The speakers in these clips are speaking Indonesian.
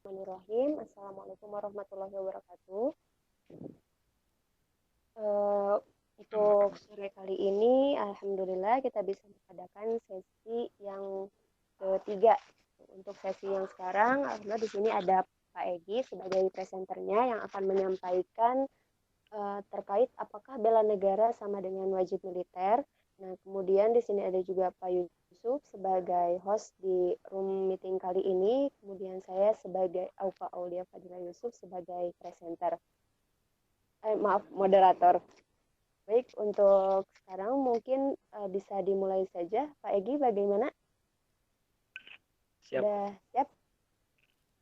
Bismillahirrahmanirrahim. Assalamualaikum warahmatullahi wabarakatuh. Uh, untuk sore kali ini, alhamdulillah kita bisa mengadakan sesi yang ketiga. Untuk sesi yang sekarang, alhamdulillah di sini ada Pak Egi sebagai presenternya yang akan menyampaikan terkait apakah bela negara sama dengan wajib militer. Nah, kemudian di sini ada juga Pak Yusuf sebagai host di room meeting kali ini. Kemudian saya sebagai Aupa Aulia Fadila Yusuf sebagai presenter. Moderator. Baik, untuk sekarang mungkin bisa dimulai saja. Pak Egi, bagaimana? Siap. Sudah siap?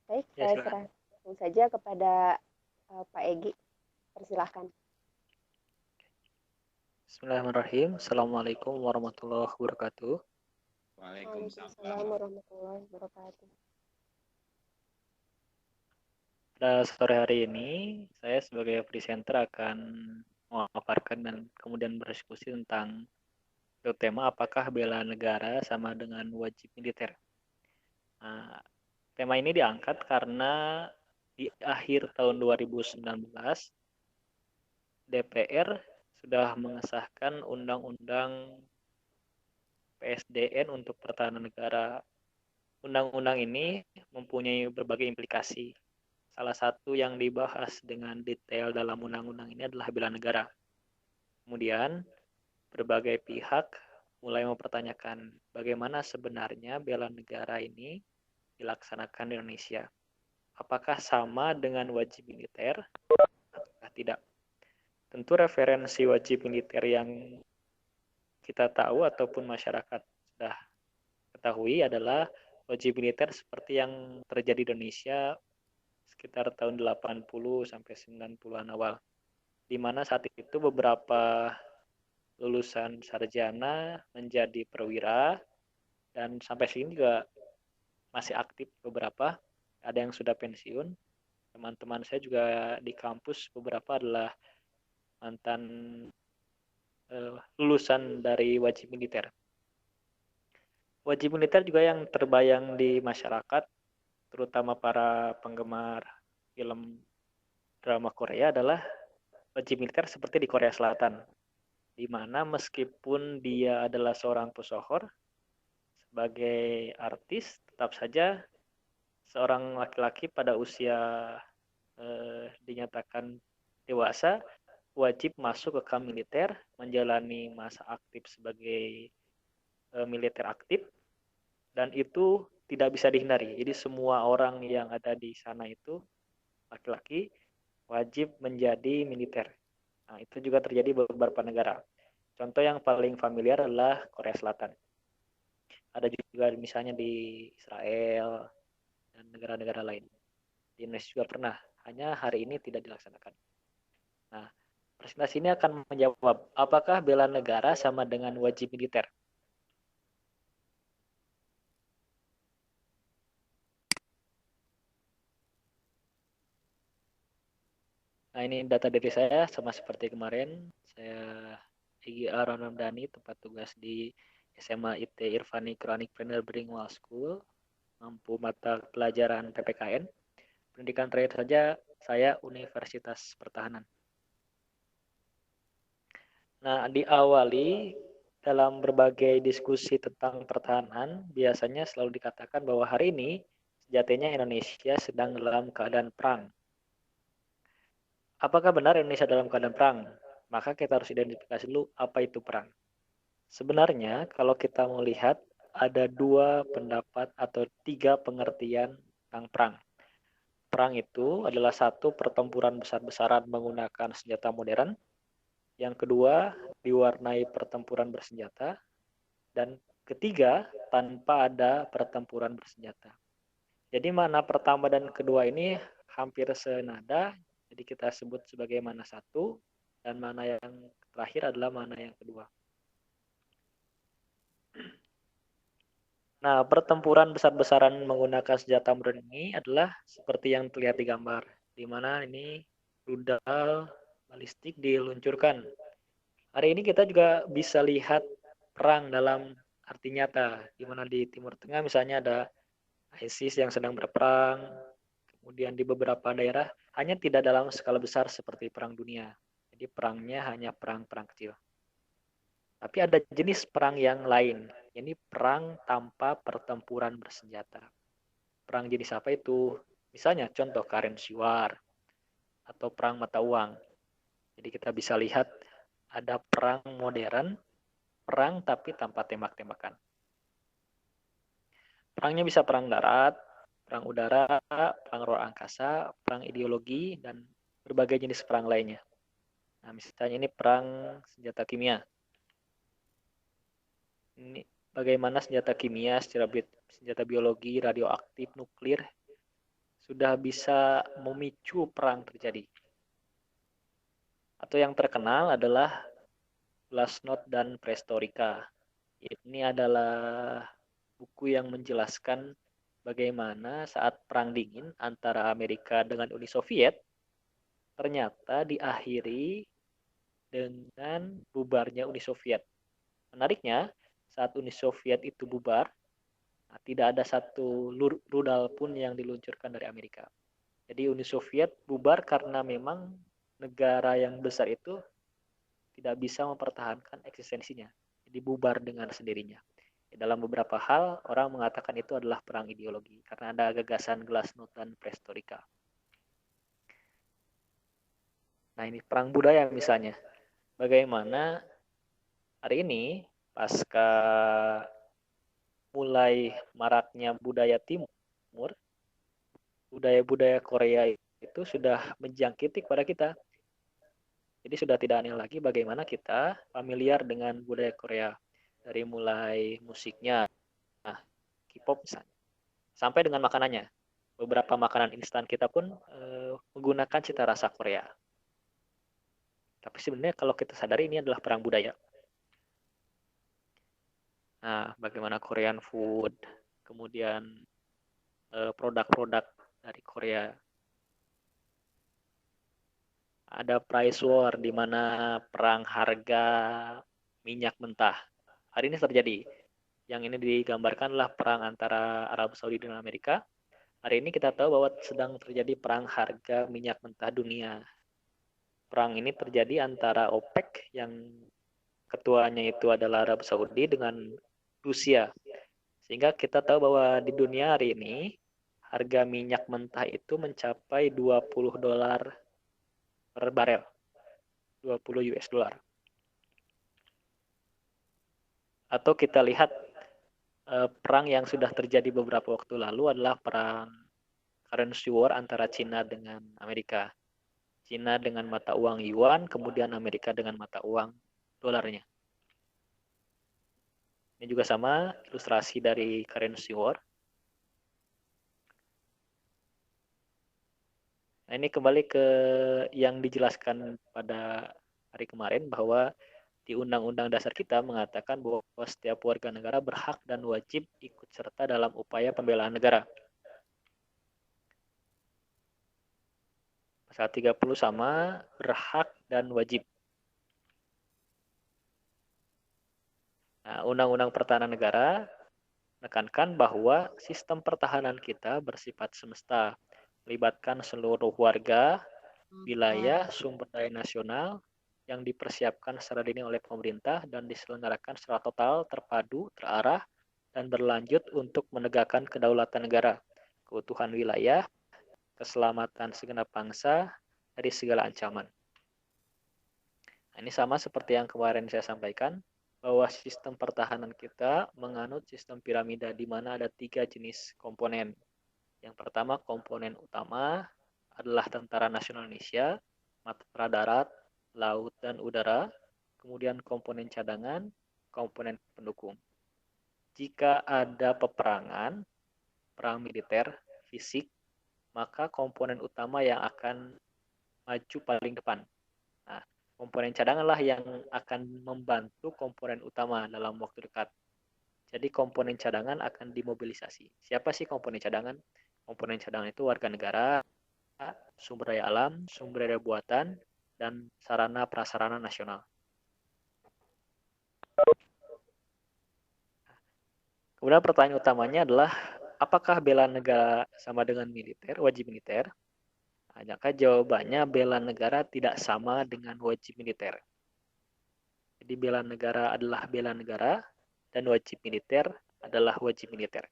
Baik, Ya, saya serahkan langsung saja kepada Pak Egi. Persilahkan. Bismillahirrahmanirrahim. Assalamualaikum warahmatullahi wabarakatuh. Waalaikumsalam warahmatullahi wabarakatuh. Pada sore hari ini, saya sebagai presenter akan memaparkan dan kemudian berdiskusi tentang tema apakah bela negara sama dengan wajib militer. Nah, tema ini diangkat karena di akhir tahun 2019, DPR sudah mengesahkan Undang-Undang PSDN untuk pertahanan negara. Undang-undang ini mempunyai berbagai implikasi. Salah satu yang dibahas dengan detail dalam undang-undang ini adalah bela negara. Kemudian, berbagai pihak mulai mempertanyakan bagaimana sebenarnya bela negara ini dilaksanakan di Indonesia. Apakah sama dengan wajib militer atau tidak? Tentu referensi wajib militer yang kita tahu ataupun masyarakat sudah ketahui adalah wajib militer seperti yang terjadi di Indonesia sekitar tahun 80 sampai 90-an awal, di mana saat itu beberapa lulusan sarjana menjadi perwira dan sampai sini juga masih aktif beberapa, ada yang sudah pensiun. Teman-teman saya juga di kampus beberapa adalah mantan lulusan dari wajib militer. Wajib militer juga yang terbayang di masyarakat, terutama para penggemar film drama Korea adalah wajib militer seperti di Korea Selatan, di mana meskipun dia adalah seorang pesohor, sebagai artis, tetap saja seorang laki-laki pada usia dinyatakan dewasa wajib masuk ke kamp militer, menjalani masa aktif sebagai militer aktif, dan itu tidak bisa dihindari. Jadi semua orang yang ada di sana itu laki-laki wajib menjadi militer. Nah, itu juga terjadi di beberapa negara. Contoh yang paling familiar adalah Korea Selatan. Ada juga misalnya di Israel dan negara-negara lain. Di Indonesia juga pernah, hanya hari ini tidak dilaksanakan. Nah, presentasi ini akan menjawab apakah bela negara sama dengan wajib militer. Nah, ini data diri saya sama seperti kemarin. Saya Egi Aronamdani, tempat tugas di SMA IT Irfani Quranic Planner Bilingual School, mampu mata pelajaran PPKN. Pendidikan terakhir saja saya Universitas Pertahanan. Nah, diawali dalam berbagai diskusi tentang pertahanan, biasanya selalu dikatakan bahwa hari ini sejatinya Indonesia sedang dalam keadaan perang. Apakah benar Indonesia dalam keadaan perang? Maka kita harus identifikasi dulu apa itu perang. Sebenarnya kalau kita melihat ada dua pendapat atau tiga pengertian tentang perang. Perang itu adalah satu, pertempuran besar-besaran menggunakan senjata modern. Yang kedua, diwarnai pertempuran bersenjata. Dan ketiga, tanpa ada pertempuran bersenjata. Jadi mana pertama dan kedua ini hampir senada. Jadi kita sebut sebagai mana satu, dan mana yang terakhir adalah mana yang kedua. Nah, pertempuran besar-besaran menggunakan senjata modern ini adalah seperti yang terlihat di gambar, di mana ini rudal balistik diluncurkan. Hari ini kita juga bisa lihat perang dalam arti nyata, di mana di Timur Tengah misalnya ada ISIS yang sedang berperang, Kemudian di beberapa daerah hanya tidak dalam skala besar seperti Perang Dunia. Jadi perangnya hanya perang-perang kecil. Tapi ada jenis perang yang lain. Ini perang tanpa pertempuran bersenjata. Perang jenis apa itu? Misalnya contoh currency war atau perang mata uang. Jadi kita bisa lihat ada perang modern, perang tapi tanpa tembak-tembakan. Perangnya bisa perang darat, perang udara, perang luar angkasa, perang ideologi, dan berbagai jenis perang lainnya. Nah, misalnya ini perang senjata kimia. Ini bagaimana senjata kimia, senjata biologi, radioaktif, nuklir, sudah bisa memicu perang terjadi. Atau yang terkenal adalah Glasnost dan Perestroika. Ini adalah buku yang menjelaskan bagaimana saat Perang Dingin antara Amerika dengan Uni Soviet ternyata diakhiri dengan bubarnya Uni Soviet. Menariknya, saat Uni Soviet itu bubar, tidak ada satu rudal pun yang diluncurkan dari Amerika. Jadi Uni Soviet bubar karena memang negara yang besar itu tidak bisa mempertahankan eksistensinya. Jadi bubar dengan sendirinya. Dalam beberapa hal, orang mengatakan itu adalah perang ideologi karena ada gagasan Glasnost dan Perestroika. Nah, ini perang budaya misalnya. Bagaimana hari ini pasca mulai maraknya budaya timur, budaya-budaya Korea itu sudah menjangkiti kepada kita. Jadi sudah tidak aneh lagi bagaimana kita familiar dengan budaya Korea. Dari mulai musiknya, nah, K-pop misalnya, sampai dengan makanannya. Beberapa makanan instan kita pun menggunakan cita rasa Korea. Tapi sebenarnya kalau kita sadari ini adalah perang budaya. Nah, bagaimana Korean food, kemudian produk-produk dari Korea. Ada price war di mana perang harga minyak mentah. Hari ini terjadi. Yang ini digambarkanlah perang antara Arab Saudi dan Amerika. Hari ini kita tahu bahwa sedang terjadi perang harga minyak mentah dunia. Perang ini terjadi antara OPEC yang ketuanya itu adalah Arab Saudi dengan Rusia. Sehingga kita tahu bahwa di dunia hari ini harga minyak mentah itu mencapai 20 dolar per barel. 20 US dollar. Atau kita lihat perang yang sudah terjadi beberapa waktu lalu adalah perang currency war antara Cina dengan Amerika. Cina dengan mata uang yuan, kemudian Amerika dengan mata uang dolarnya. Ini juga sama ilustrasi dari currency war. Nah, ini kembali ke yang dijelaskan pada hari kemarin bahwa di Undang-Undang Dasar kita mengatakan bahwa setiap warga negara berhak dan wajib ikut serta dalam upaya pembelaan negara. Pasal 30 sama berhak dan wajib. Nah, Undang-Undang Pertahanan Negara menekankan bahwa sistem pertahanan kita bersifat semesta, melibatkan seluruh warga, wilayah, sumber daya nasional yang dipersiapkan secara dini oleh pemerintah dan diselenggarakan secara total, terpadu, terarah, dan berlanjut untuk menegakkan kedaulatan negara, keutuhan wilayah, keselamatan segenap bangsa dari segala ancaman. Nah, ini sama seperti yang kemarin saya sampaikan, bahwa sistem pertahanan kita menganut sistem piramida di mana ada 3 jenis komponen. Yang pertama, komponen utama adalah Tentara Nasional Indonesia, Matra Darat, Laut, dan Udara, kemudian komponen cadangan, komponen pendukung. Jika ada peperangan, perang militer, fisik, maka komponen utama yang akan maju paling depan. Nah, komponen cadangan lah yang akan membantu komponen utama dalam waktu dekat. Jadi komponen cadangan akan dimobilisasi. Siapa sih komponen cadangan? Komponen cadangan itu warga negara, sumber daya alam, sumber daya buatan, dan sarana prasarana nasional. Kemudian pertanyaan utamanya adalah apakah bela negara sama dengan militer, wajib militer? Maka jawabannya bela negara tidak sama dengan wajib militer. Jadi bela negara adalah bela negara dan wajib militer adalah wajib militer.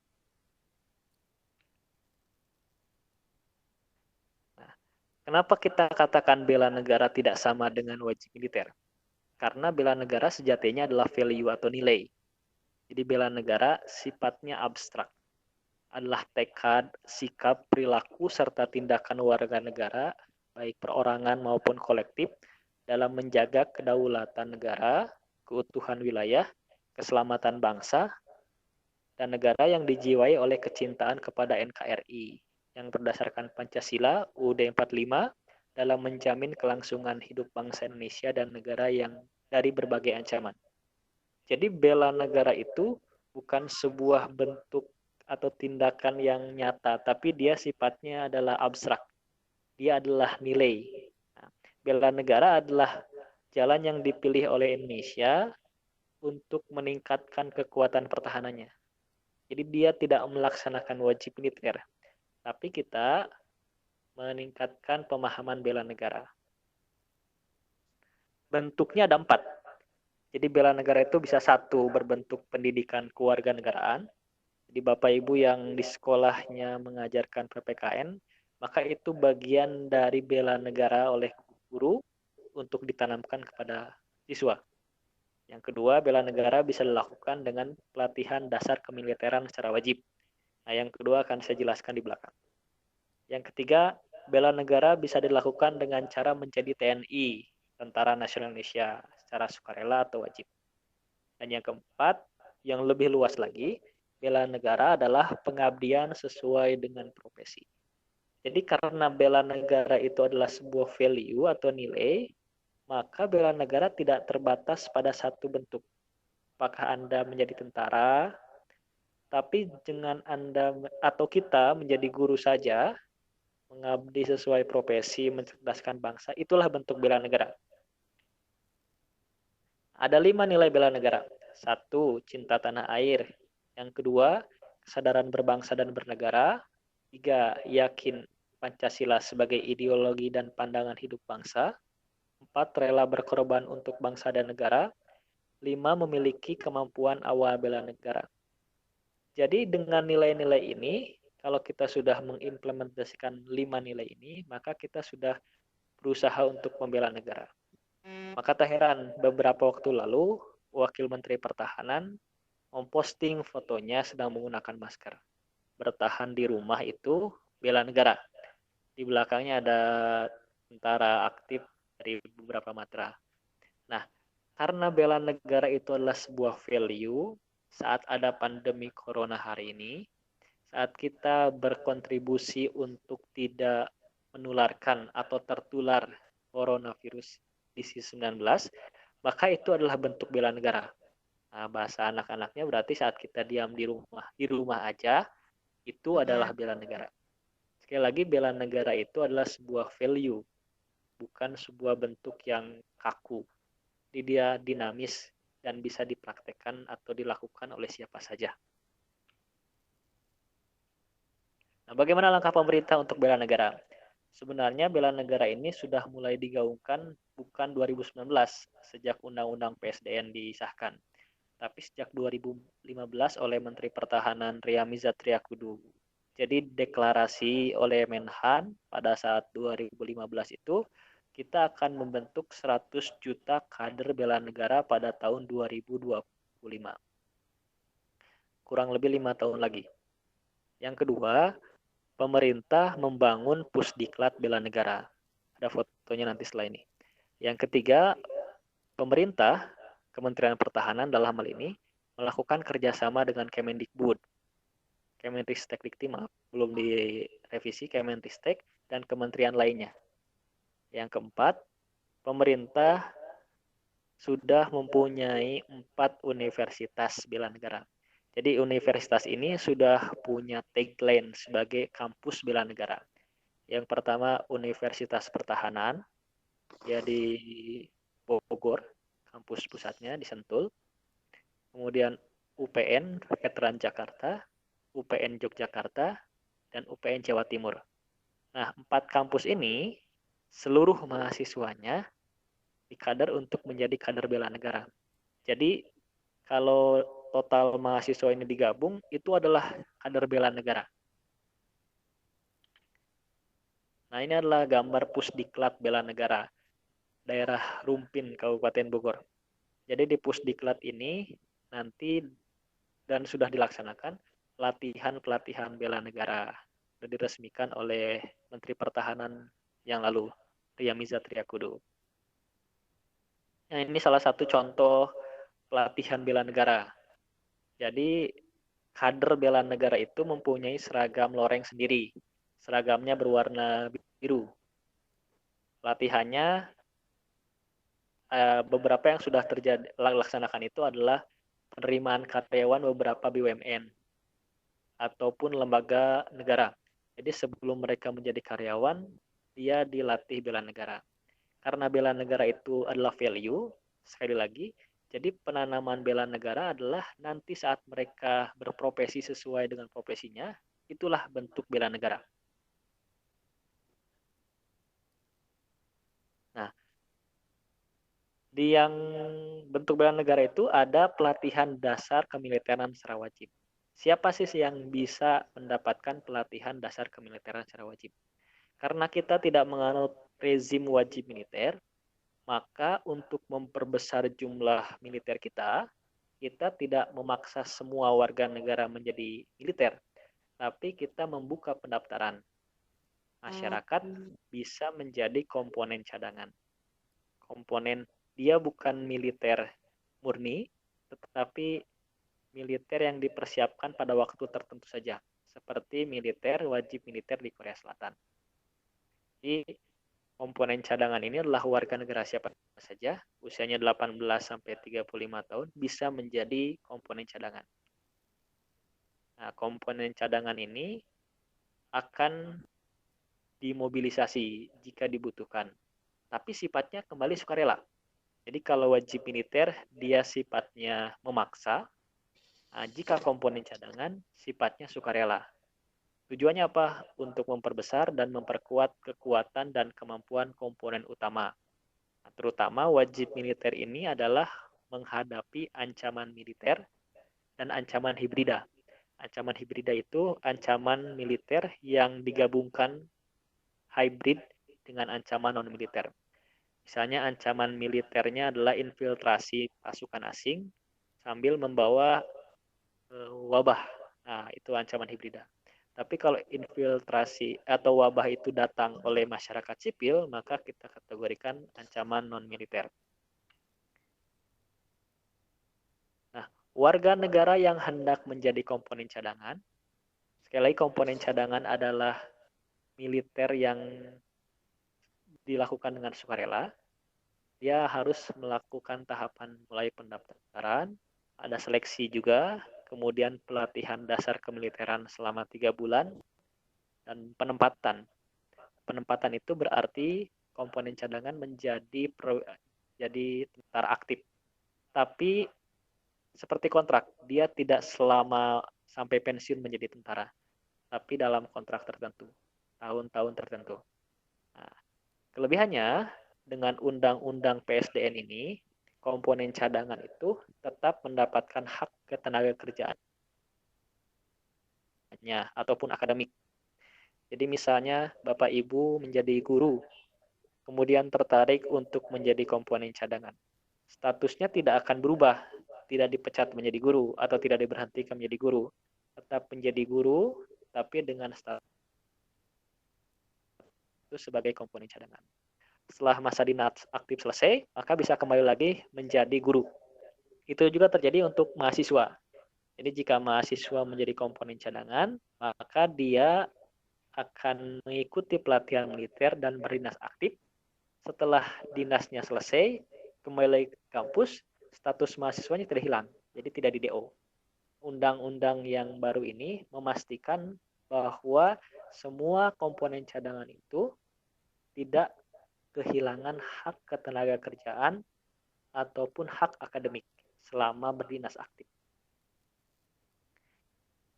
Nah, kenapa kita katakan bela negara tidak sama dengan wajib militer? Karena bela negara sejatinya adalah value atau nilai. Jadi bela negara sifatnya abstrak, adalah tekad, sikap, perilaku, serta tindakan warga negara, baik perorangan maupun kolektif, dalam menjaga kedaulatan negara, keutuhan wilayah, keselamatan bangsa, dan negara yang dijiwai oleh kecintaan kepada NKRI, yang berdasarkan Pancasila UUD 45 dalam menjamin kelangsungan hidup bangsa Indonesia dan negara yang dari berbagai ancaman. Jadi bela negara itu bukan sebuah bentuk atau tindakan yang nyata, tapi dia sifatnya adalah abstrak. Dia adalah nilai. Nah, bela negara adalah jalan yang dipilih oleh Indonesia untuk meningkatkan kekuatan pertahanannya. Jadi dia tidak melaksanakan wajib militer, tapi kita meningkatkan pemahaman bela negara. Bentuknya ada 4. Jadi bela negara itu bisa 1 berbentuk pendidikan kewarganegaraan. Jadi Bapak Ibu yang di sekolahnya mengajarkan PPKN, maka itu bagian dari bela negara oleh guru untuk ditanamkan kepada siswa. Yang kedua, bela negara bisa dilakukan dengan pelatihan dasar kemiliteran secara wajib. Nah, yang kedua akan saya jelaskan di belakang. Yang ketiga, bela negara bisa dilakukan dengan cara menjadi TNI, Tentara Nasional Indonesia, secara sukarela atau wajib. Dan yang keempat, yang lebih luas lagi, bela negara adalah pengabdian sesuai dengan profesi. Jadi karena bela negara itu adalah sebuah value atau nilai, maka bela negara tidak terbatas pada satu bentuk. Apakah Anda menjadi tentara, tapi dengan Anda atau kita menjadi guru saja, mengabdi sesuai profesi, mencerdaskan bangsa, itulah bentuk bela negara. Ada 5 nilai bela negara. 1, cinta tanah air. Yang kedua, kesadaran berbangsa dan bernegara. 3, yakin Pancasila sebagai ideologi dan pandangan hidup bangsa. 4, rela berkorban untuk bangsa dan negara. 5, memiliki kemampuan awal bela negara. Jadi dengan nilai-nilai ini, kalau kita sudah mengimplementasikan 5 nilai ini, maka kita sudah berusaha untuk membela negara. Maka tak heran, beberapa waktu lalu, Wakil Menteri Pertahanan memposting fotonya sedang menggunakan masker. Bertahan di rumah itu bela negara. Di belakangnya ada tentara aktif dari beberapa matra. Nah, karena bela negara itu adalah sebuah value, saat ada pandemi corona hari ini, saat kita berkontribusi untuk tidak menularkan atau tertular coronavirus disease 19, maka itu adalah bentuk bela negara. Nah, bahasa anak-anaknya berarti saat kita diam di rumah aja, itu adalah bela negara. Sekali lagi, bela negara itu adalah sebuah value, bukan sebuah bentuk yang kaku. Jadi dia dinamis dan bisa dipraktekkan atau dilakukan oleh siapa saja. Nah, bagaimana langkah pemerintah untuk bela negara? Sebenarnya bela negara ini sudah mulai digaungkan bukan 2019 sejak Undang-Undang PSDN disahkan, tapi sejak 2015 oleh Menteri Pertahanan Ria Mizar Triakudu. Jadi deklarasi oleh Menhan pada saat 2015 itu, kita akan membentuk 100 juta kader bela negara pada tahun 2025. Kurang lebih 5 tahun lagi. Yang kedua, pemerintah membangun Pusdiklat Bela Negara. Ada fotonya nanti setelah ini. Yang ketiga, pemerintah, Kementerian Pertahanan dalam hal ini, melakukan kerjasama dengan Kemendikbud, Kemenristek Dikti, maaf, belum direvisi, Kemenristek, dan kementerian lainnya. Yang keempat, pemerintah sudah mempunyai 4 universitas bela negara. Jadi universitas ini sudah punya tagline sebagai kampus bela negara. Yang pertama Universitas Pertahanan, ya di Bogor, kampus pusatnya di Sentul. Kemudian UPN, Veteran Jakarta. UPN Yogyakarta, dan UPN Jawa Timur. Nah, 4 kampus ini seluruh mahasiswanya dikader untuk menjadi kader bela negara. Jadi kalau total mahasiswa ini digabung, itu adalah kader bela negara. Nah, ini adalah gambar Pusdiklat Bela Negara, daerah Rumpin, Kabupaten Bogor. Jadi di Pusdiklat ini nanti dan sudah dilaksanakan pelatihan bela negara dan diresmikan oleh Menteri Pertahanan yang lalu, Riyamiza Triakudu. Nah, ini salah satu contoh pelatihan bela negara. Jadi kader bela negara itu mempunyai seragam loreng sendiri. Seragamnya berwarna biru. Latihannya beberapa yang sudah terjadi laksanakan itu adalah penerimaan karyawan beberapa BUMN ataupun lembaga negara. Jadi sebelum mereka menjadi karyawan, dia dilatih bela negara. Karena bela negara itu adalah value, sekali lagi, jadi penanaman bela negara adalah nanti saat mereka berprofesi sesuai dengan profesinya, itulah bentuk bela negara. Nah, di yang bentuk bela negara itu ada pelatihan dasar kemiliteran secara wajib. Siapa sih yang bisa mendapatkan pelatihan dasar kemiliteran secara wajib? Karena kita tidak menganut rezim wajib militer, maka untuk memperbesar jumlah militer kita tidak memaksa semua warga negara menjadi militer, tapi kita membuka pendaftaran. Masyarakat bisa menjadi komponen cadangan. Komponen dia bukan militer murni, tetapi militer yang dipersiapkan pada waktu tertentu saja, seperti wajib militer di Korea Selatan. Jadi komponen cadangan ini adalah warga negara siapa saja, usianya 18 sampai 35 tahun bisa menjadi komponen cadangan. Nah, komponen cadangan ini akan dimobilisasi jika dibutuhkan, tapi sifatnya kembali sukarela. Jadi kalau wajib militer dia sifatnya memaksa, nah, jika komponen cadangan sifatnya sukarela. Tujuannya apa? Untuk memperbesar dan memperkuat kekuatan dan kemampuan komponen utama. Nah, terutama wajib militer ini adalah menghadapi ancaman militer dan ancaman hibrida. Ancaman hibrida itu ancaman militer yang digabungkan hybrid dengan ancaman non-militer. Misalnya ancaman militernya adalah infiltrasi pasukan asing sambil membawa wabah. Nah, itu ancaman hibrida. Tapi kalau infiltrasi atau wabah itu datang oleh masyarakat sipil, maka kita kategorikan ancaman non-militer. Nah, warga negara yang hendak menjadi komponen cadangan, sekali lagi komponen cadangan adalah militer yang dilakukan dengan sukarela, dia harus melakukan tahapan mulai pendaftaran, ada seleksi juga, kemudian pelatihan dasar kemiliteran selama 3 bulan, dan penempatan. Penempatan itu berarti komponen cadangan jadi tentara aktif. Tapi seperti kontrak, dia tidak selama sampai pensiun menjadi tentara, tapi dalam kontrak tertentu, tahun-tahun tertentu. Nah, kelebihannya dengan undang-undang PSDN ini, komponen cadangan itu tetap mendapatkan hak ketenaga kerjaannya ataupun akademik. Jadi misalnya Bapak Ibu menjadi guru, kemudian tertarik untuk menjadi komponen cadangan. Statusnya tidak akan berubah, tidak dipecat menjadi guru atau tidak diberhentikan menjadi guru. Tetap menjadi guru, tapi dengan status sebagai komponen cadangan. Setelah masa dinas aktif selesai, maka bisa kembali lagi menjadi guru. Itu juga terjadi untuk mahasiswa. Jadi jika mahasiswa menjadi komponen cadangan, maka dia akan mengikuti pelatihan militer dan berdinas aktif. Setelah dinasnya selesai, kembali ke kampus, status mahasiswanya tidak hilang, jadi tidak di DO. Undang-undang yang baru ini memastikan bahwa semua komponen cadangan itu tidak kehilangan hak ketenaga kerjaan ataupun hak akademik selama berdinas aktif.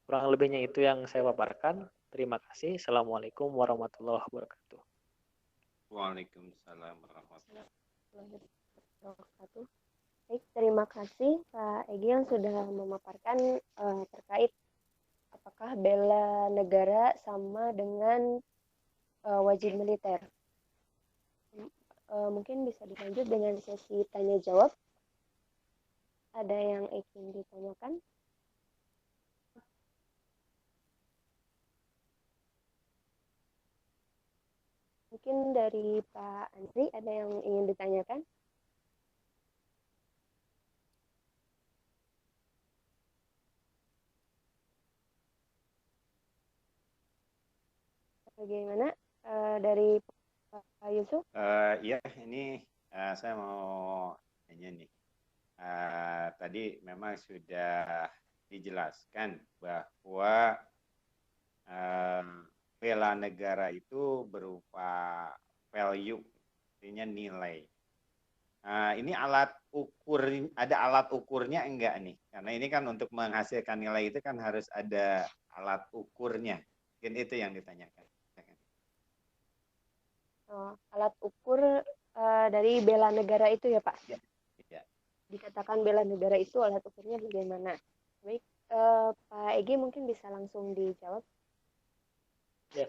Kurang lebihnya itu yang saya paparkan. Terima kasih. Assalamualaikum warahmatullahi wabarakatuh. Waalaikumsalam warahmatullahi Wabarakatuh. Baik, terima kasih Pak Egi yang sudah memaparkan terkait apakah bela negara sama dengan wajib militer. Mungkin bisa dilanjut dengan sesi tanya jawab. Ada yang ingin ditanyakan? Mungkin dari Pak Andri ada yang ingin ditanyakan? Bagaimana dari Pak Yusuf? Ya, ini saya mau nanya nih. Tadi memang sudah dijelaskan bahwa bela negara itu berupa value, artinya nilai. Ini ada alat ukurnya enggak nih? Karena ini kan untuk menghasilkan nilai itu kan harus ada alat ukurnya. Mungkin itu yang ditanyakan. Alat ukur dari bela negara itu ya Pak? Ya. Ya. Dikatakan bela negara itu alat ukurnya bagaimana? Baik, Pak Egi mungkin bisa langsung dijawab. Ya.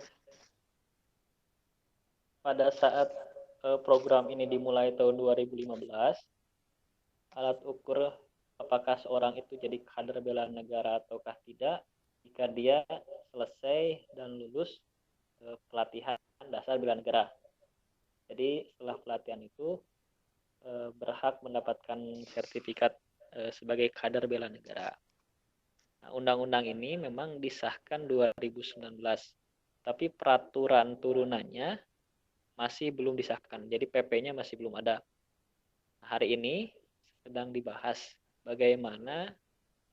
Pada saat program ini dimulai tahun 2015, alat ukur apakah seorang itu jadi kader bela negara ataukah tidak jika dia selesai dan lulus pelatihan dasar bela negara. Jadi setelah pelatihan itu berhak mendapatkan sertifikat sebagai kader bela negara. Nah, undang-undang ini memang disahkan 2019, tapi peraturan turunannya masih belum disahkan. Jadi PP-nya masih belum ada. Nah, hari ini sedang dibahas bagaimana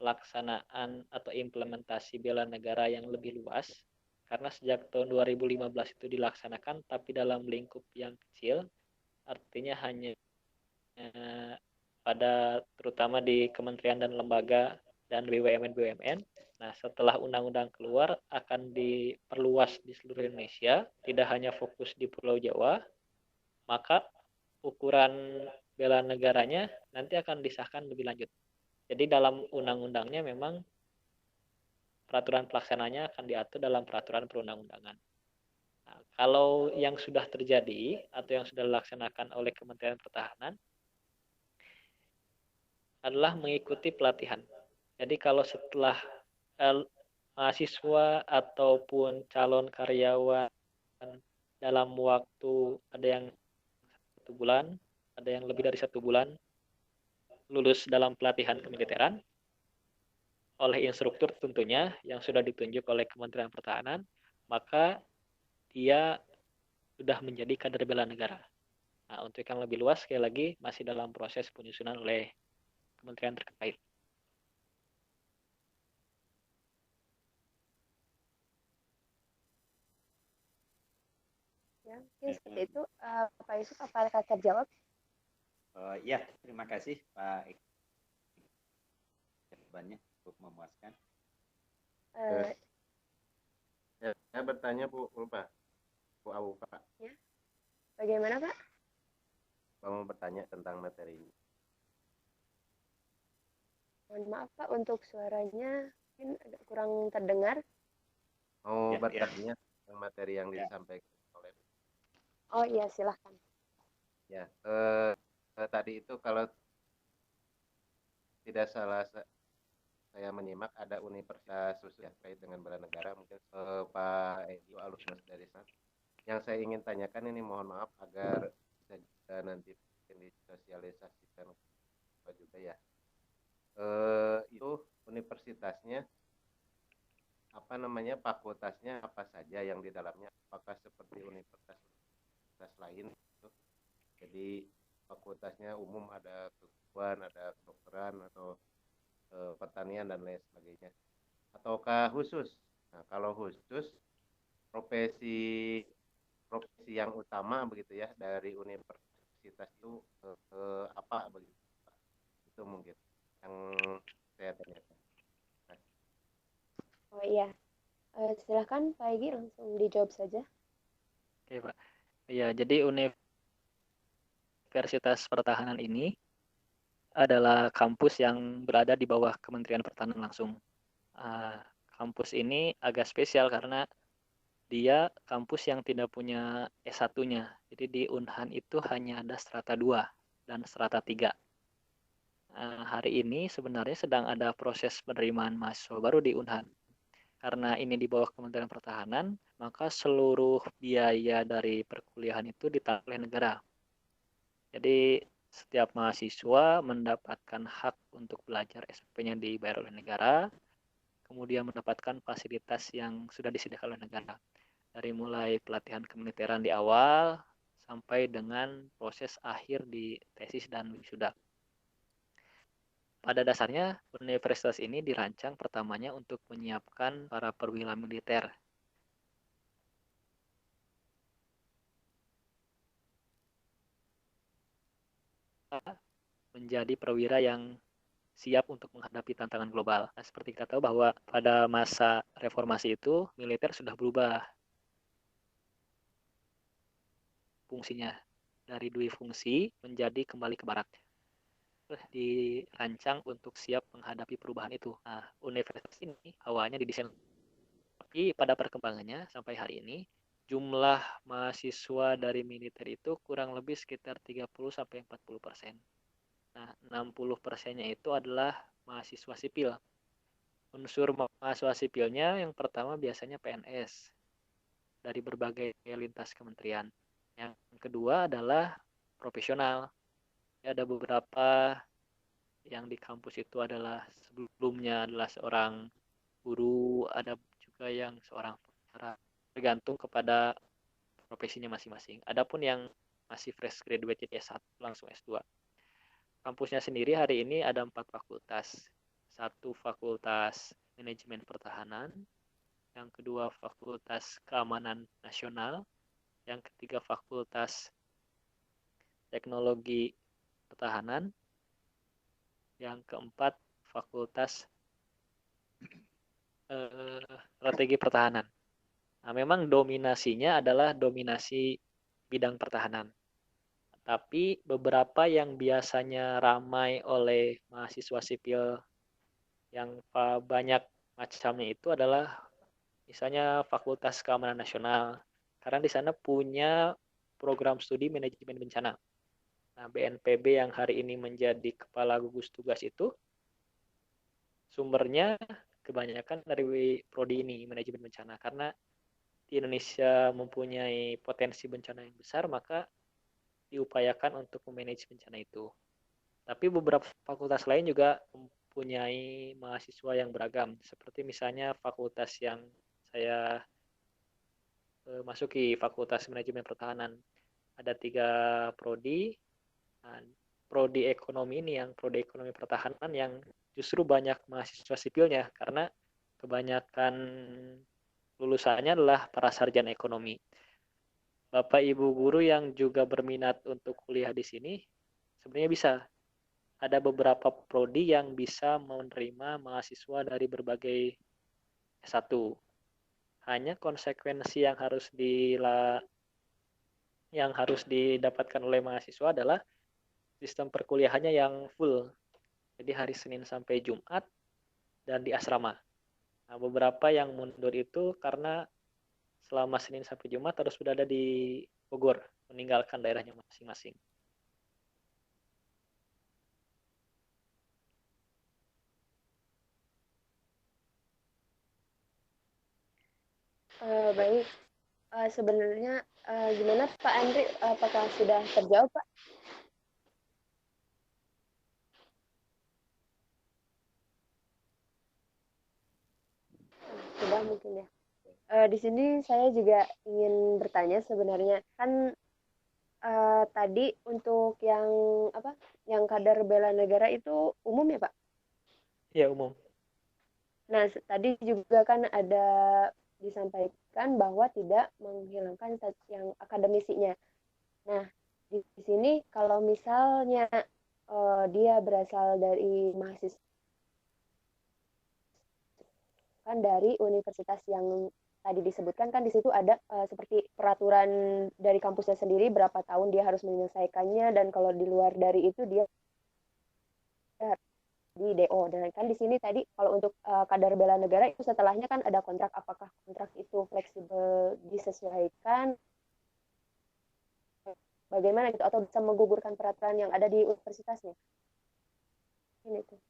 pelaksanaan atau implementasi bela negara yang lebih luas. Karena sejak tahun 2015 itu dilaksanakan, tapi dalam lingkup yang kecil, artinya hanya pada terutama di kementerian dan lembaga dan BUMN. Nah, setelah undang-undang keluar akan diperluas di seluruh Indonesia, tidak hanya fokus di Pulau Jawa, maka ukuran bela negaranya nanti akan disahkan lebih lanjut. Jadi dalam undang-undangnya memang peraturan pelaksananya akan diatur dalam peraturan perundang-undangan. Nah, kalau yang sudah terjadi atau yang sudah dilaksanakan oleh Kementerian Pertahanan adalah mengikuti pelatihan. Jadi kalau setelah mahasiswa ataupun calon karyawan dalam waktu ada yang 1 bulan, ada yang lebih dari 1 bulan lulus dalam pelatihan kemiliteran oleh instruktur tentunya yang sudah ditunjuk oleh Kementerian Pertahanan, maka dia sudah menjadi kader bela negara. Nah, untuk yang lebih luas sekali lagi masih dalam proses penyusunan oleh kementerian terkait. Ya, mungkin seperti itu. Pak Yusuf, apakah terjawab? Ya, terima kasih Pak Eki. Jawabannya cukup memuaskan. Saya bertanya Bu Awu Pak. Ya. Bagaimana Pak? Mau bertanya tentang materi ini. Mohon maaf Pak, untuk suaranya mungkin agak kurang terdengar. Mau bertanya tentang materi yang disampaikan oleh. Oh iya, silahkan. Ya, tadi itu kalau tidak salah saya menyimak ada universitas khusus ya terkait dengan bela negara, mungkin Pak Edi alumnus dari sana. Yang saya ingin tanyakan ini, mohon maaf agar bisa nanti disosialisasikan juga ya. Itu universitasnya apa namanya, fakultasnya apa saja yang di dalamnya, apakah seperti universitas lain gitu? Jadi fakultasnya umum, ada keguruan, ada kedokteran atau pertanian dan lain sebagainya, ataukah khusus? Nah, kalau khusus profesi yang utama begitu ya dari universitas itu apa begitu? Itu mungkin yang saya tanyakan. Oh Silahkan Pak Egy langsung dijawab saja. Oke, Pak. Ya, jadi Universitas Pertahanan ini adalah kampus yang berada di bawah Kementerian Pertahanan langsung. Kampus ini agak spesial karena dia kampus yang tidak punya S1-nya. Jadi di Unhan itu hanya ada strata 2 dan strata 3. Hari ini sebenarnya sedang ada proses penerimaan mahasiswa baru di Unhan. Karena ini di bawah Kementerian Pertahanan, maka seluruh biaya dari perkuliahan itu ditanggung oleh negara. Jadi setiap mahasiswa mendapatkan hak untuk belajar SPP-nya dibayar oleh negara, kemudian mendapatkan fasilitas yang sudah disediakan oleh negara. Dari mulai pelatihan kemiliteran di awal, sampai dengan proses akhir di tesis dan wisuda. Pada dasarnya, universitas ini dirancang pertamanya untuk menyiapkan para perwira militer. Menjadi perwira yang siap untuk menghadapi tantangan global. Nah, seperti kita tahu bahwa pada masa reformasi itu, militer sudah berubah fungsinya. Dari dui fungsi menjadi kembali ke barak. Dirancang untuk siap menghadapi perubahan itu. Nah, universitas ini awalnya didesain, tapi pada perkembangannya sampai hari ini jumlah mahasiswa dari militer itu kurang lebih sekitar 30-40%. Nah, 60%-nya itu adalah mahasiswa sipil. Unsur mahasiswa sipilnya yang pertama biasanya PNS dari berbagai lintas kementerian. Yang kedua adalah profesional. Ada beberapa yang di kampus itu adalah sebelumnya adalah seorang guru, ada juga yang seorang pengacara, tergantung kepada profesinya masing-masing. Adapun yang masih fresh graduate jadi S1 langsung S2. Kampusnya sendiri hari ini ada 4 fakultas. Satu fakultas manajemen pertahanan, yang kedua fakultas keamanan nasional, yang ketiga fakultas teknologi pertahanan, yang keempat fakultas strategi pertahanan. Nah, memang dominasinya adalah dominasi bidang pertahanan. Tapi beberapa yang biasanya ramai oleh mahasiswa sipil yang banyak macamnya itu adalah misalnya Fakultas Keamanan Nasional. Karena di sana punya program studi manajemen bencana. Nah, BNPB yang hari ini menjadi kepala gugus tugas itu sumbernya kebanyakan dari prodi ini, manajemen bencana. Karena di Indonesia mempunyai potensi bencana yang besar, maka diupayakan untuk memanage bencana itu. Tapi beberapa fakultas lain juga mempunyai mahasiswa yang beragam, seperti misalnya fakultas yang saya masuki, Fakultas Manajemen Pertahanan. Ada 3 prodi. Nah, prodi ekonomi ini yang prodi ekonomi pertahanan yang justru banyak mahasiswa sipilnya karena kebanyakan lulusannya adalah para sarjana ekonomi. Bapak Ibu guru yang juga berminat untuk kuliah di sini sebenarnya bisa. Ada beberapa prodi yang bisa menerima mahasiswa dari berbagai S1. Hanya konsekuensi yang harus didapatkan oleh mahasiswa adalah sistem perkuliahannya yang full. Jadi hari Senin sampai Jumat dan di asrama. Nah, beberapa yang mundur itu karena selama Senin sampai Jumat harus sudah ada di Bogor, meninggalkan daerahnya masing-masing. Baik, sebenarnya gimana Pak Andri? Apakah sudah terjawab Pak? Sudah mungkin ya. Di sini saya juga ingin bertanya sebenarnya kan tadi untuk yang apa? Yang kadar bela negara itu umum ya Pak? Ya, umum. Nah, tadi juga kan ada disampaikan bahwa tidak menghilangkan yang akademisinya. Nah, di sini kalau misalnya dia berasal dari mahasiswa kan dari universitas yang tadi disebutkan kan di situ ada seperti peraturan dari kampusnya sendiri berapa tahun dia harus menyelesaikannya, dan kalau di luar dari itu dia di DO. Dan kan di sini tadi kalau untuk kadar bela negara itu setelahnya kan ada kontrak, apakah kontrak itu fleksibel disesuaikan bagaimana gitu, atau bisa menggugurkan peraturan yang ada di universitasnya. Ini tuh.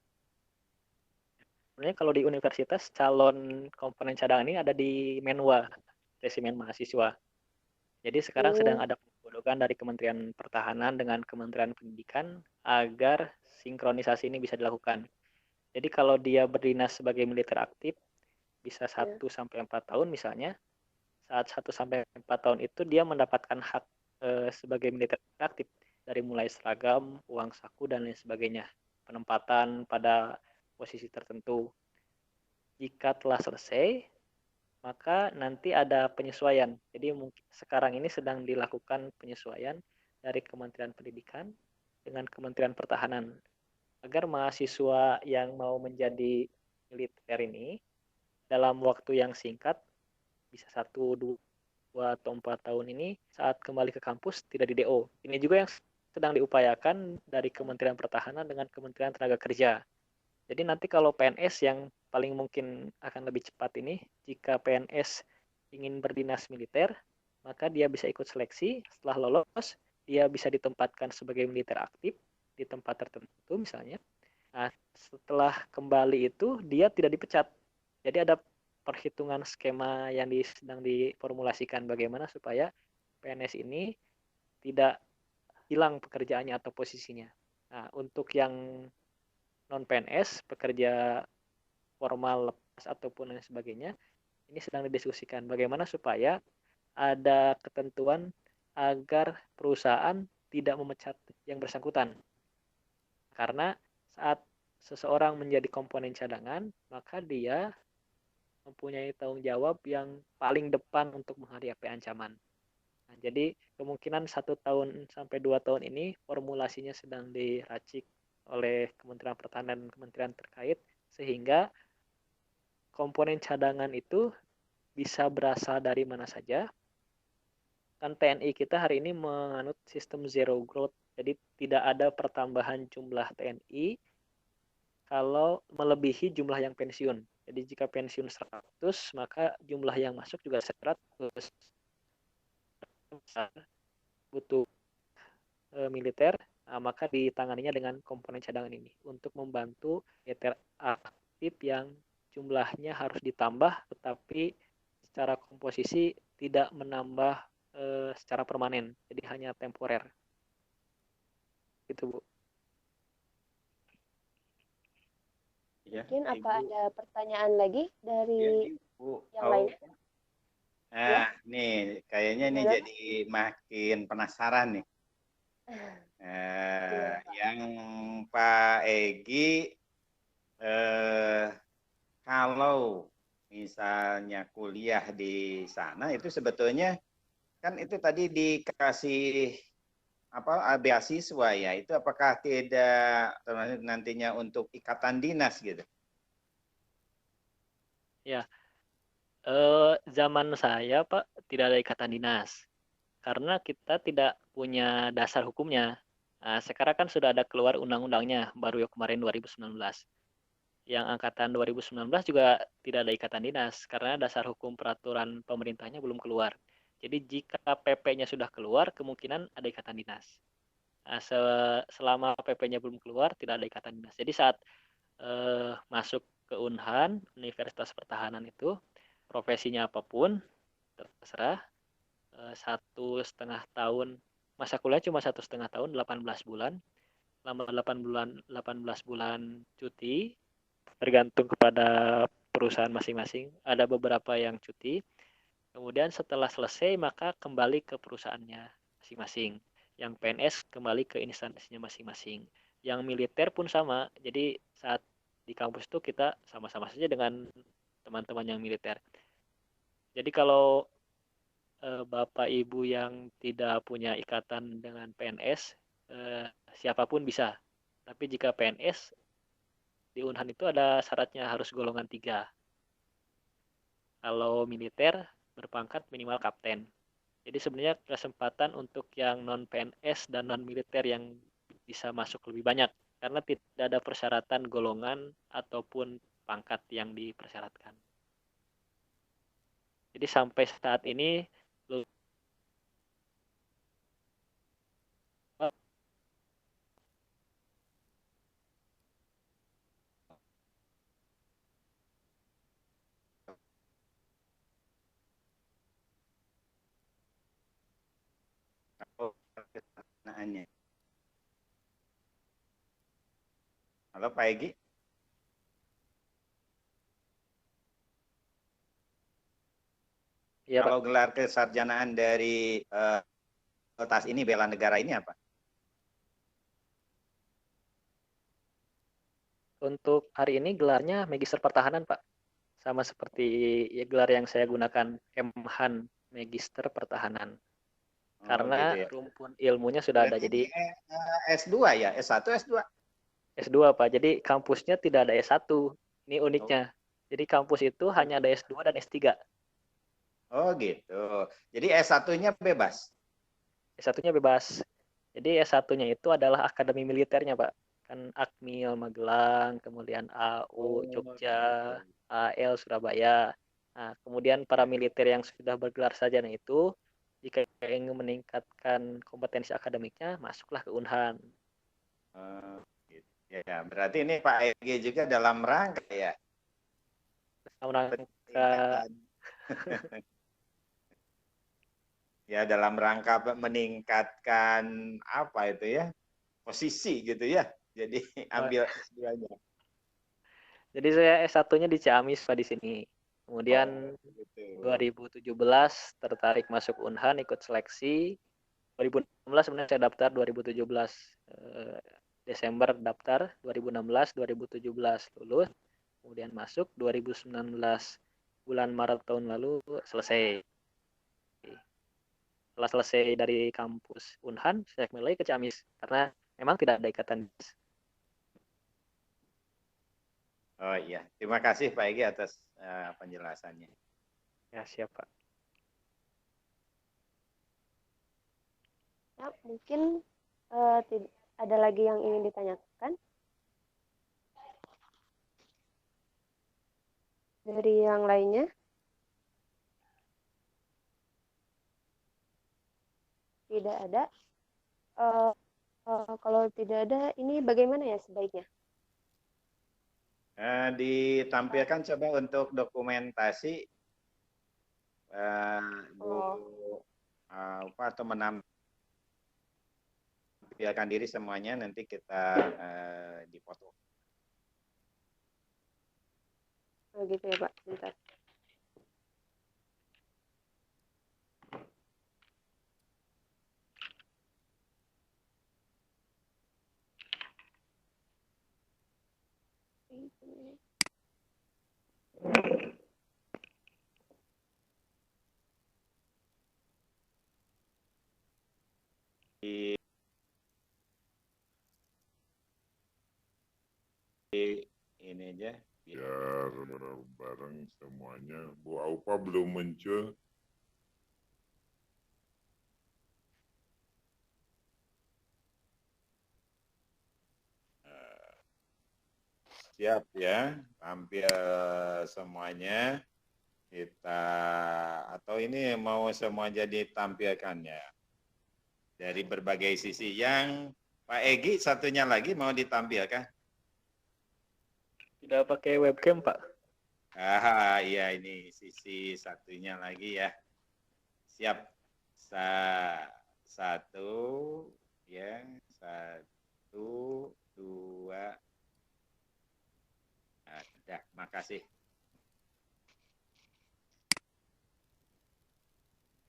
Sebenarnya kalau di universitas calon komponen cadangan ini ada di Menwa, resimen mahasiswa. Jadi sekarang sedang ada pembodokan dari Kementerian Pertahanan dengan Kementerian Pendidikan agar sinkronisasi ini bisa dilakukan. Jadi kalau dia berdinas sebagai militer aktif bisa 1 sampai 4 tahun misalnya. Saat 1 sampai 4 tahun itu dia mendapatkan hak sebagai militer aktif dari mulai seragam, uang saku dan lain sebagainya. Penempatan pada posisi tertentu. Jika telah selesai, maka nanti ada penyesuaian. Jadi sekarang ini sedang dilakukan penyesuaian dari Kementerian Pendidikan dengan Kementerian Pertahanan agar mahasiswa yang mau menjadi militer ini dalam waktu yang singkat, bisa 1, 2, atau 4 tahun ini, saat kembali ke kampus tidak di DO. Ini juga yang sedang diupayakan dari Kementerian Pertahanan dengan Kementerian Tenaga Kerja. Jadi nanti kalau PNS yang paling mungkin akan lebih cepat ini, jika PNS ingin berdinas militer, maka dia bisa ikut seleksi. Setelah lolos, dia bisa ditempatkan sebagai militer aktif di tempat tertentu misalnya. Nah, setelah kembali itu dia tidak dipecat. Jadi ada perhitungan skema yang sedang diformulasikan bagaimana supaya PNS ini tidak hilang pekerjaannya atau posisinya. Nah, untuk yang non-PNS, pekerja formal lepas ataupun lain sebagainya, ini sedang didiskusikan bagaimana supaya ada ketentuan agar perusahaan tidak memecat yang bersangkutan. Karena saat seseorang menjadi komponen cadangan, maka dia mempunyai tanggung jawab yang paling depan untuk menghadapi ancaman. Nah, jadi kemungkinan 1 tahun sampai 2 tahun ini formulasinya sedang diracik oleh Kementerian Pertahanan dan kementerian terkait, sehingga komponen cadangan itu bisa berasal dari mana saja. Kan TNI kita hari ini menganut sistem zero growth, jadi tidak ada pertambahan jumlah TNI kalau melebihi jumlah yang pensiun. Jadi jika pensiun 100, maka jumlah yang masuk juga 100. Butuh militer, maka ditanganinya dengan komponen cadangan ini untuk membantu militer aktif yang jumlahnya harus ditambah, tetapi secara komposisi tidak menambah secara permanen, jadi hanya temporer. Gitu, Bu. Ya, Mungkin apa Ibu. ada pertanyaan lagi dari Ibu. yang lain? Nah, nih kayaknya nih Gimana? jadi makin penasaran nih. Gimana, Pak? Yang Pak Egi, kalau misalnya kuliah di sana itu sebetulnya kan itu tadi dikasih apa beasiswa ya, itu apakah tidak nantinya untuk ikatan dinas gitu? Ya, zaman saya Pak tidak ada ikatan dinas karena kita tidak punya dasar hukumnya. Nah, sekarang kan sudah ada keluar undang-undangnya baru ya kemarin 2019. Yang angkatan 2019 juga tidak ada ikatan dinas karena dasar hukum peraturan pemerintahnya belum keluar. Jadi jika PP-nya sudah keluar, kemungkinan ada ikatan dinas. Nah, selama PP-nya belum keluar, tidak ada ikatan dinas. Jadi saat masuk ke Unhan, Universitas Pertahanan itu, profesinya apapun, terserah. 1,5 tahun, masa kuliah cuma 1,5 tahun, 18 bulan. Lama 18 bulan cuti, tergantung kepada perusahaan masing-masing. Ada beberapa yang cuti. Kemudian setelah selesai maka kembali ke perusahaannya masing-masing. Yang PNS kembali ke instansinya masing-masing. Yang militer pun sama. Jadi saat di kampus itu kita sama-sama saja dengan teman-teman yang militer. Jadi kalau Bapak Ibu yang tidak punya ikatan dengan PNS, siapapun bisa. Tapi jika PNS, di Unhan itu ada syaratnya harus golongan 3. Kalau militer berpangkat minimal kapten. Jadi sebenarnya kesempatan untuk yang non PNS dan non militer yang bisa masuk lebih banyak karena tidak ada persyaratan golongan ataupun pangkat yang dipersyaratkan. Jadi sampai saat ini Pertanyaannya. Halo Pak Egi. ya Kalau Pak, gelar kesarjanaan dari tas ini bela negara ini apa? untuk hari ini gelarnya Magister Pertahanan Pak. Sama seperti ya, gelar yang saya gunakan Kemhan Magister Pertahanan. Oh gitu Karena ya. rumpun ilmunya sudah ada. Berarti ini Jadi S2 ya, S1, S2. S2 Pak. Jadi kampusnya tidak ada S1. Ini Oh, uniknya. Jadi kampus itu hanya ada S2 dan S3. oh gitu. Jadi S1-nya bebas. S1-nya bebas. Jadi S1-nya itu adalah akademi militernya, Pak. Kan Akmil Magelang, kemudian AU Oh Jogja, gitu. AL Surabaya. Nah, kemudian para Ya. militer yang sudah bergelar sarjana itu jika ingin meningkatkan kompetensi akademiknya, masuklah ke Unhan. Gitu. Ya, berarti ini Pak Egi juga dalam rangka ya Dalam rangka peningkatan. Ya, dalam rangka meningkatkan apa itu ya? Posisi gitu ya. Jadi ambil S2-nya. jadi saya S1-nya di Ciamis, Pak, di sini. Oh, Kemudian gitu. 2017 tertarik masuk Unhan, ikut seleksi. 2016 sebenarnya saya daftar 2017 Desember daftar, 2016 2017 lulus, kemudian masuk 2019 bulan Maret tahun lalu selesai. Setelah selesai dari kampus Unhan, saya kembali ke Ciamis karena memang tidak ada ikatan. Oh iya, terima kasih Pak Egi atas penjelasannya. Ya, siapa? Ya, mungkin ada lagi yang ingin ditanyakan dari yang lainnya? Tidak ada. Kalau tidak ada, ini bagaimana ya sebaiknya? Ditampilkan coba untuk dokumentasi Bu Oh, apa atau menampilkan diri semuanya nanti kita dipoto. gitu ya Pak. Bentar. Di ini aja. Biar bareng semuanya. Bu Aupa belum muncul. Siap ya, tampil semuanya. Kita atau ini mau semua jadi tampilkannya dari berbagai sisi. Yang Pak Egi satunya lagi mau ditampilkan. Tidak pakai webcam, Pak. Iya ini sisi satunya lagi ya. Siap. Satu ya, satu, dua. Ada, makasih.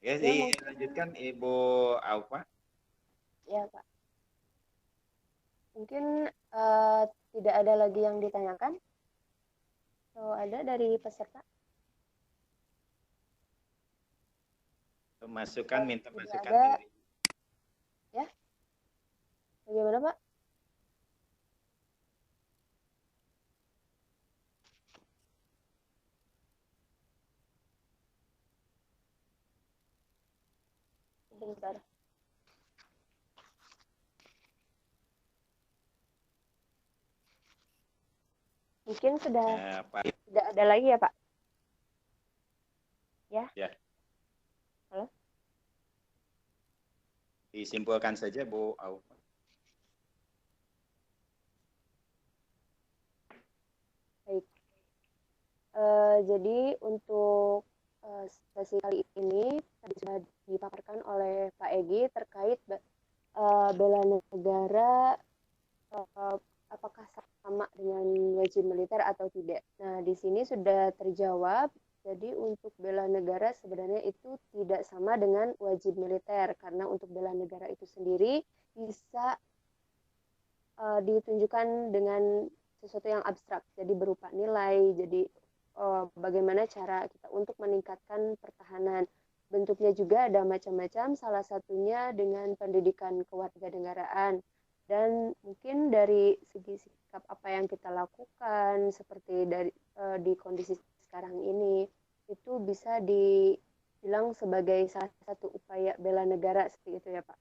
Ya, dilanjutkan Ibu Aupa. Ya Pak. Mungkin tidak ada lagi yang ditanyakan? Atau ada dari peserta? Masukan, minta Tidak masukan ada. dari. Ya, bagaimana Pak? Sebentar. Mungkin sudah Pak, tidak ada lagi ya, Pak? Ya. Ya. Halo? Disimpulkan saja Bu Aupa. Baik. Jadi untuk sesi kali ini tadi sudah dipaparkan oleh Pak Egi terkait bela negara apakah sama dengan wajib militer atau tidak. Nah, di sini sudah terjawab. Jadi untuk bela negara sebenarnya itu tidak sama dengan wajib militer karena untuk bela negara itu sendiri bisa ditunjukkan dengan sesuatu yang abstrak. Jadi berupa nilai. Jadi bagaimana cara kita untuk meningkatkan pertahanan. Bentuknya juga ada macam-macam, salah satunya dengan pendidikan kewarganegaraan. Dan mungkin dari segi sikap apa yang kita lakukan, seperti di kondisi sekarang ini, itu bisa dibilang sebagai salah satu upaya bela negara seperti itu ya Pak.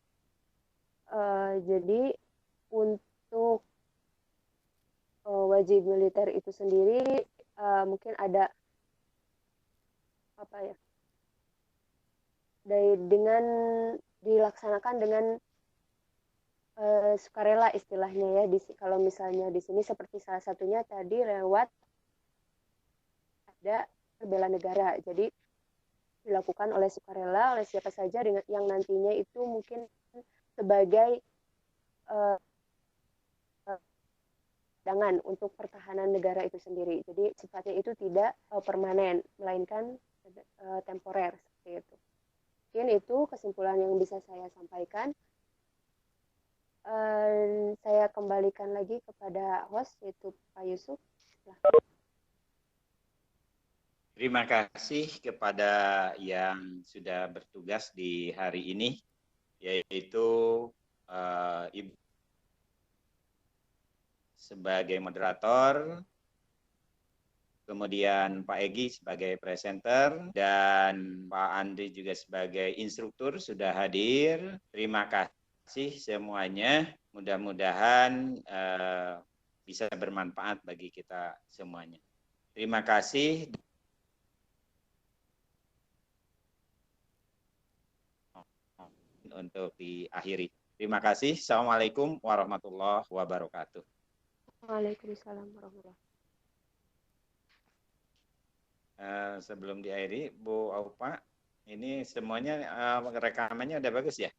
Jadi untuk wajib militer itu sendiri mungkin ada apa ya, dengan dilaksanakan dengan sukarela istilahnya ya. Kalau misalnya di sini seperti salah satunya tadi lewat ada bela negara. Jadi dilakukan oleh sukarela oleh siapa saja dengan yang nantinya itu mungkin sebagai cadangan untuk pertahanan negara itu sendiri. Jadi sifatnya itu tidak permanen, melainkan temporer seperti itu. Mungkin itu kesimpulan yang bisa saya sampaikan. Saya kembalikan lagi kepada host yaitu Pak Yusuf. Terima kasih kepada yang sudah bertugas di hari ini, yaitu Ibu sebagai moderator, kemudian Pak Egi sebagai presenter, dan Pak Andri juga sebagai instruktur sudah hadir. Terima kasih semuanya. Mudah-mudahan bisa bermanfaat bagi kita semuanya. Terima kasih. Untuk diakhiri. Terima kasih. Assalamualaikum warahmatullahi wabarakatuh. Waalaikumsalam warahmatullahi wabarakatuh. Sebelum diakhiri, Bu Aupa, ini semuanya rekamannya udah bagus ya?